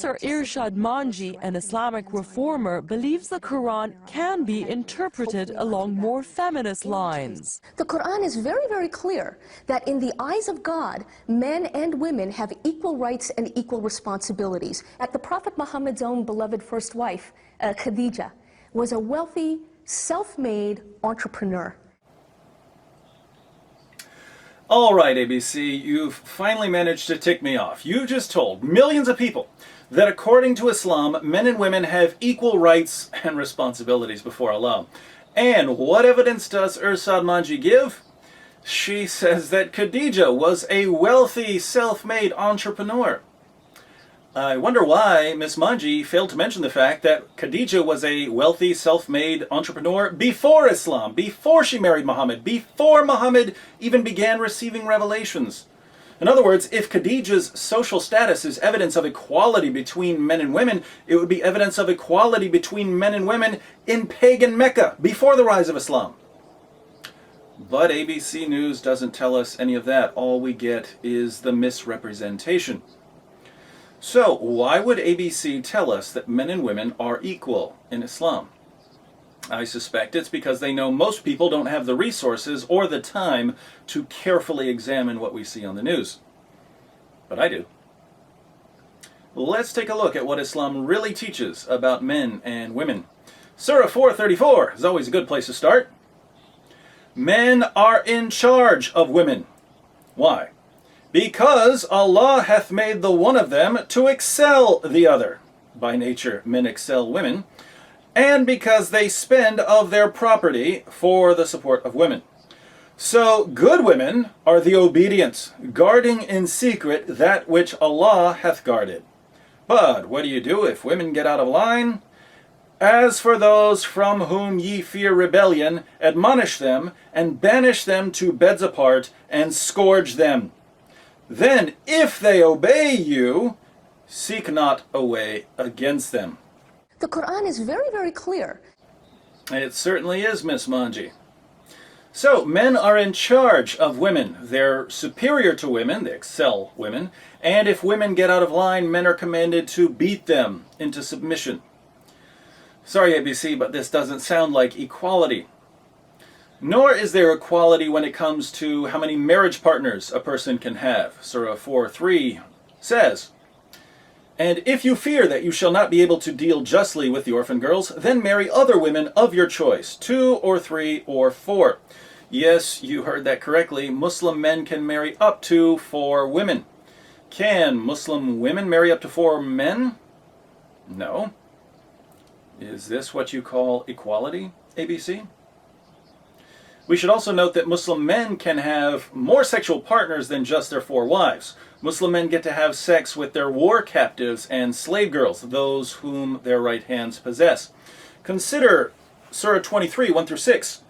Professor Irshad Manji, an Islamic reformer, believes the Quran can be interpreted along more feminist lines. The Quran is very, very clear that in the eyes of God, men and women have equal rights and equal responsibilities. The Prophet Muhammad's own beloved first wife, Khadija, was a wealthy, self-made entrepreneur. All right, ABC, you've finally managed to tick me off. You just told millions of people that according to Islam, men and women have equal rights and responsibilities before Allah. And what evidence does Irshad Manji give? She says that Khadija was a wealthy, self-made entrepreneur. I wonder why Miss Manji failed to mention the fact that Khadija was a wealthy, self-made entrepreneur before Islam, before she married Muhammad, before Muhammad even began receiving revelations. In other words, if Khadija's social status is evidence of equality between men and women, it would be evidence of equality between men and women in pagan Mecca, before the rise of Islam. But ABC News doesn't tell us any of that. All we get is the misrepresentation. So, why would ABC tell us that men and women are equal in Islam? I suspect it's because they know most people don't have the resources or the time to carefully examine what we see on the news. But I do. Let's take a look at what Islam really teaches about men and women. Surah 4:34 is always a good place to start. Men are in charge of women. Why? Because Allah hath made the one of them to excel the other. By nature, men excel women. And because they spend of their property for the support of women. So good women are the obedient, guarding in secret that which Allah hath guarded. But what do you do if women get out of line? As for those from whom ye fear rebellion, admonish them, and banish them to beds apart, and scourge them. Then, if they obey you, seek not a way against them. The Quran is very, very clear. It certainly is, Miss Manji. So, men are in charge of women. They're superior to women, they excel women, and if women get out of line, men are commanded to beat them into submission. Sorry, ABC, but this doesn't sound like equality. Nor is there equality when it comes to how many marriage partners a person can have. Surah 4:3 says, "And if you fear that you shall not be able to deal justly with the orphan girls, then marry other women of your choice, 2 or 3 or 4. Yes, you heard that correctly. Muslim men can marry up to 4 women. Can Muslim women marry up to 4 men? No. Is this what you call equality, ABC? We should also note that Muslim men can have more sexual partners than just their 4 wives. Muslim men get to have sex with their war captives and slave girls, those whom their right hands possess. Consider Surah 23, 1-6.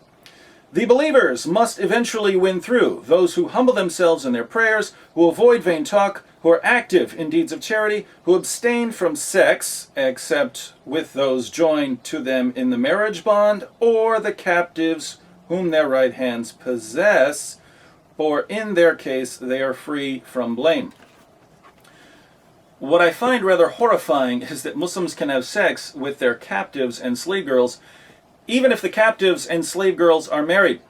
The believers must eventually win through, those who humble themselves in their prayers, who avoid vain talk, who are active in deeds of charity, who abstain from sex, except with those joined to them in the marriage bond, or the captives whom their right hands possess, for in their case they are free from blame." What I find rather horrifying is that Muslims can have sex with their captives and slave girls, even if the captives and slave girls are married.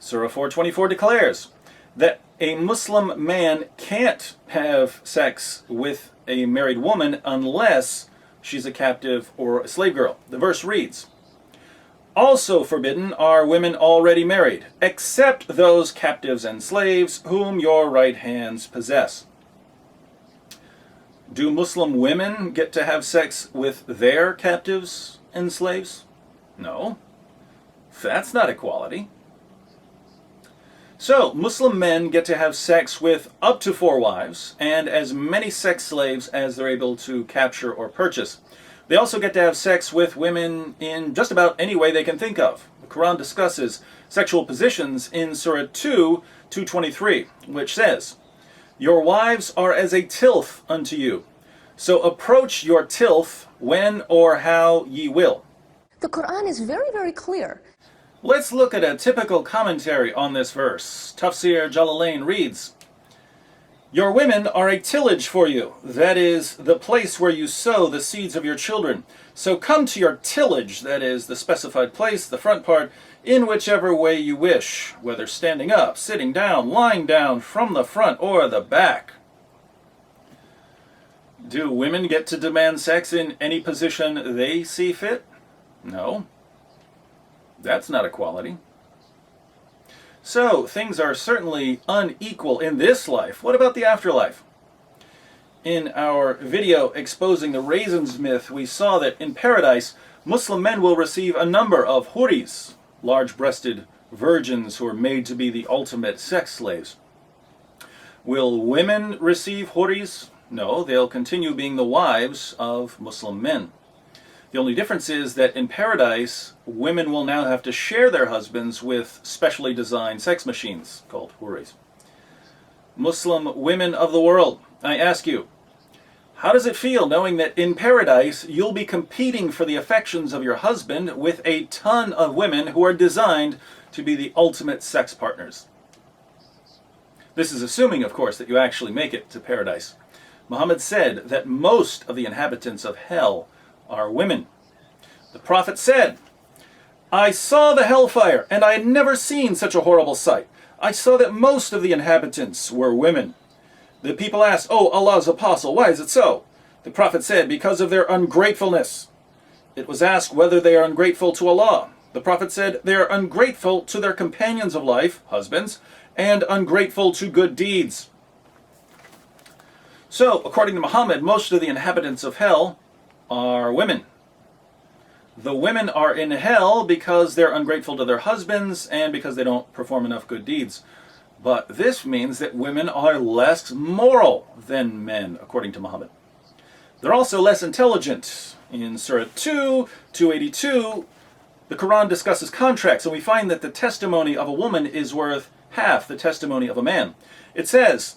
Surah 4:24 declares that a Muslim man can't have sex with a married woman unless she's a captive or a slave girl. The verse reads, "Also forbidden are women already married, except those captives and slaves whom your right hands possess." Do Muslim women get to have sex with their captives and slaves? No. That's not equality. So, Muslim men get to have sex with up to 4 wives and as many sex slaves as they're able to capture or purchase. They also get to have sex with women in just about any way they can think of. The Quran discusses sexual positions in Surah 2, 2:23, which says, "Your wives are as a tilth unto you, so approach your tilth when or how ye will." The Quran is very, very clear. Let's look at a typical commentary on this verse. Tafsir Jalalain reads, Your women are a tillage for you. That is the place where you sow the seeds of your children. So come to your tillage, that is the specified place, the front part, in whichever way you wish, whether standing up, sitting down, lying down, from the front or the back. Do women get to demand sex in any position they see fit? No. That's not equality. So, things are certainly unequal in this life. What about the afterlife? In our video exposing the raisins myth, we saw that in paradise, Muslim men will receive a number of huris, large-breasted virgins who are made to be the ultimate sex slaves. Will women receive huris? No, they'll continue being the wives of Muslim men. The only difference is that in paradise, women will now have to share their husbands with specially designed sex machines called huris. Muslim women of the world, I ask you, how does it feel knowing that in paradise you'll be competing for the affections of your husband with a ton of women who are designed to be the ultimate sex partners? This is assuming, of course, that you actually make it to paradise. Muhammad said that most of the inhabitants of hell are women. The Prophet said, I saw the hellfire, and I had never seen such a horrible sight. I saw that most of the inhabitants were women. The people asked, Oh, Allah's apostle, why is it so? The Prophet said, because of their ungratefulness. It was asked whether they are ungrateful to Allah. The Prophet said, they are ungrateful to their companions of life, husbands, and ungrateful to good deeds. So, according to Muhammad, most of the inhabitants of hell are women. The women are in hell because they're ungrateful to their husbands and because they don't perform enough good deeds. But this means that women are less moral than men, according to Muhammad. They're also less intelligent. In Surah 2, 282, the Quran discusses contracts, and we find that the testimony of a woman is worth half the testimony of a man. It says,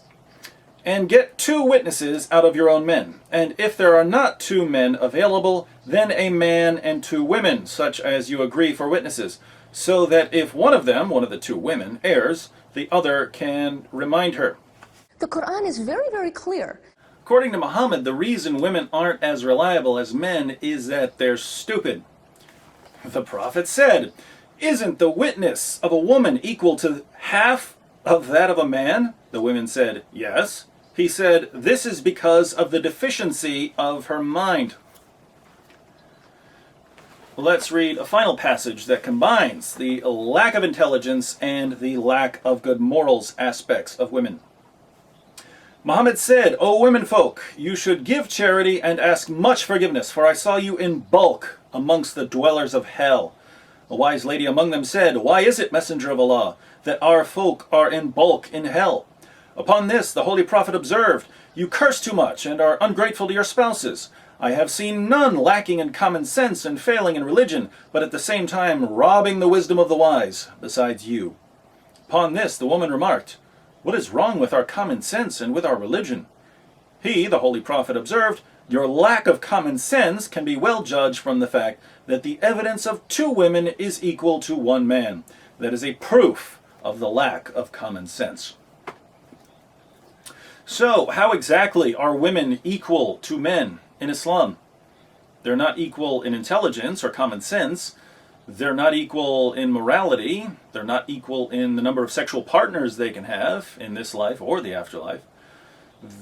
and get 2 witnesses out of your own men. And if there are not 2 men available, then a man and 2 women, such as you agree for witnesses, so that if one of them, one of the 2 women, errs, the other can remind her. The Quran is very, very clear. According to Muhammad, the reason women aren't as reliable as men is that they're stupid. The Prophet said, isn't the witness of a woman equal to half of that of a man? The women said, yes. He said, this is because of the deficiency of her mind. Let's read a final passage that combines the lack of intelligence and the lack of good morals aspects of women. Muhammad said, O womenfolk, you should give charity and ask much forgiveness, for I saw you in bulk amongst the dwellers of hell. A wise lady among them said, why is it, Messenger of Allah, that our folk are in bulk in hell? Upon this, the Holy Prophet observed, you curse too much and are ungrateful to your spouses. I have seen none lacking in common sense and failing in religion, but at the same time robbing the wisdom of the wise, besides you. Upon this, the woman remarked, what is wrong with our common sense and with our religion? He, the Holy Prophet, observed, your lack of common sense can be well judged from the fact that the evidence of 2 women is equal to 1 man. That is a proof of the lack of common sense. So, how exactly are women equal to men in Islam? They're not equal in intelligence or common sense. They're not equal in morality. They're not equal in the number of sexual partners they can have in this life or the afterlife.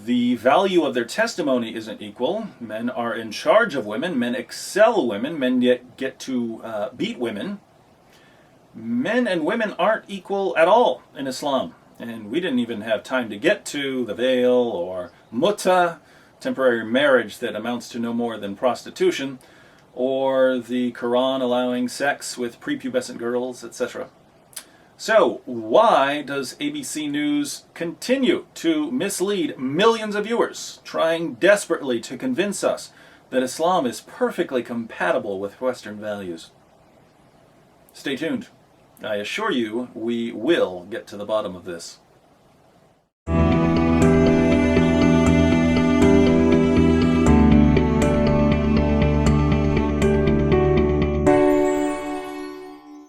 The value of their testimony isn't equal. Men are in charge of women. Men excel women. Men get to beat women. Men and women aren't equal at all in Islam. And we didn't even have time to get to the veil or mutta, temporary marriage that amounts to no more than prostitution, or the Quran allowing sex with prepubescent girls, etc. So, why does ABC News continue to mislead millions of viewers, trying desperately to convince us that Islam is perfectly compatible with Western values? Stay tuned. I assure you, we will get to the bottom of this.